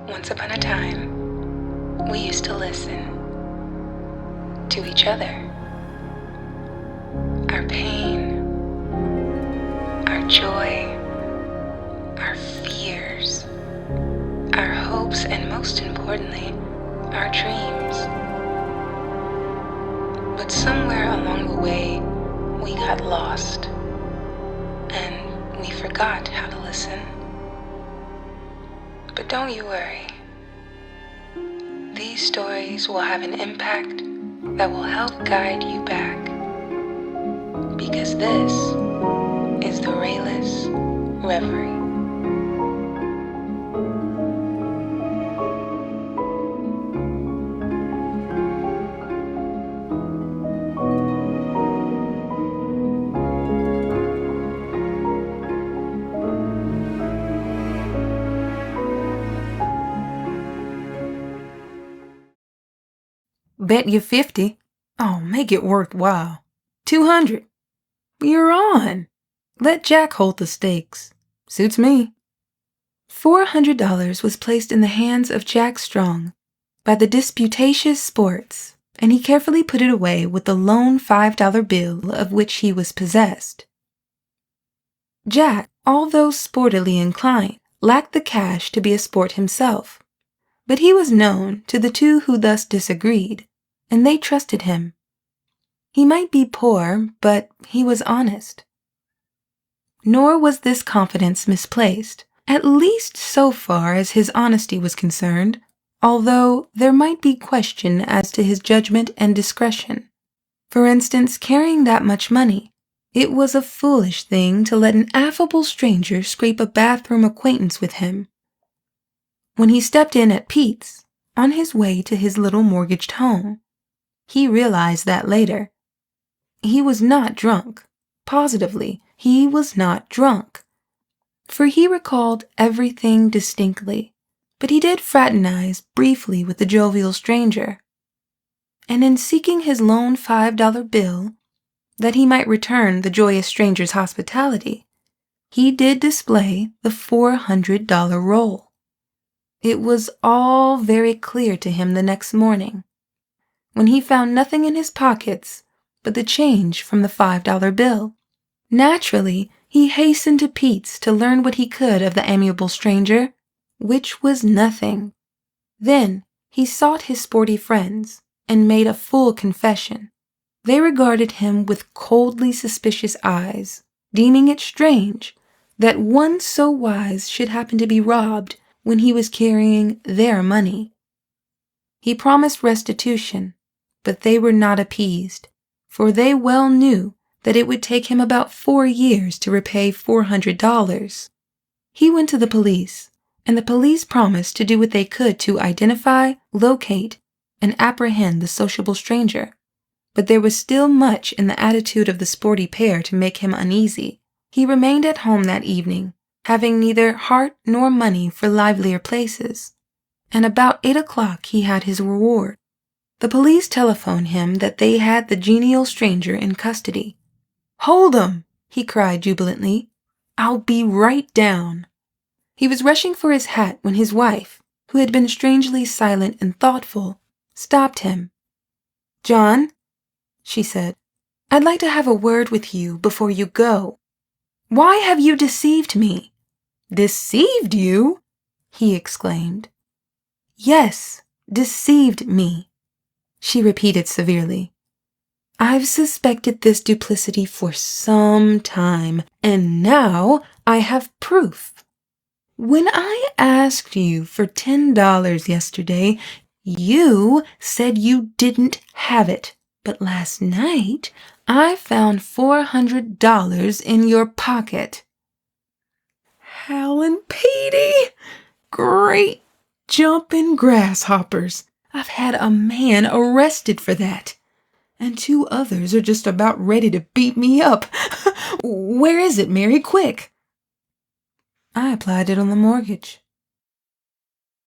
Once upon a time, we used to listen to each other. Our pain, our joy, our fears, our hopes, and most importantly, our dreams. But somewhere along the way, we got lost and we forgot how to listen. But don't you worry. These stories will have an impact that will help guide you back. Because this is the Rayless Reverie. Bet you 50. Oh, make it worthwhile. 200. You're on. Let Jack hold the stakes. Suits me. $400 was placed in the hands of Jack Strong by the disputatious Sports, and he carefully put it away with the lone $5 bill of which he was possessed. Jack, although sportily inclined, lacked the cash to be a sport himself, but he was known to the two who thus disagreed, and they trusted him. He might be poor, but he was honest. Nor was this confidence misplaced, at least so far as his honesty was concerned, although there might be question as to his judgment and discretion. For instance, carrying that much money, it was a foolish thing to let an affable stranger scrape a bathroom acquaintance with him. When he stepped in at Pete's, on his way to his little mortgaged home, he realized that later. He was not drunk. Positively, he was not drunk. For he recalled everything distinctly, but he did fraternize briefly with the jovial stranger. And in seeking his lone $5 bill, that he might return the joyous stranger's hospitality, he did display the $400 roll. It was all very clear to him the next morning, when he found nothing in his pockets but the change from the $5 bill. Naturally, he hastened to Pete's to learn what he could of the amiable stranger, which was nothing. Then he sought his sporty friends and made a full confession. They regarded him with coldly suspicious eyes, deeming it strange that one so wise should happen to be robbed when he was carrying their money. He promised restitution, but they were not appeased, for they well knew that it would take him about 4 years to repay $400. He went to the police, and the police promised to do what they could to identify, locate, and apprehend the sociable stranger. But there was still much in the attitude of the sporty pair to make him uneasy. He remained at home that evening, having neither heart nor money for livelier places, and about 8 o'clock he had his reward. The police telephoned him that they had the genial stranger in custody. "Hold 'em!" he cried jubilantly. "I'll be right down." He was rushing for his hat when his wife, who had been strangely silent and thoughtful, stopped him. "John," she said, "I'd like to have a word with you before you go. Why have you deceived me?" "Deceived you?" he exclaimed. "Yes, deceived me," she repeated severely. "I've suspected this duplicity for some time, and now I have proof. When I asked you for $10 yesterday, you said you didn't have it, but last night I found $400 in your pocket." Hal and Petey! Great jumping grasshoppers! I've had a man arrested for that, and 2 others are just about ready to beat me up. Where is it, Mary? Quick! "I applied it on the mortgage,"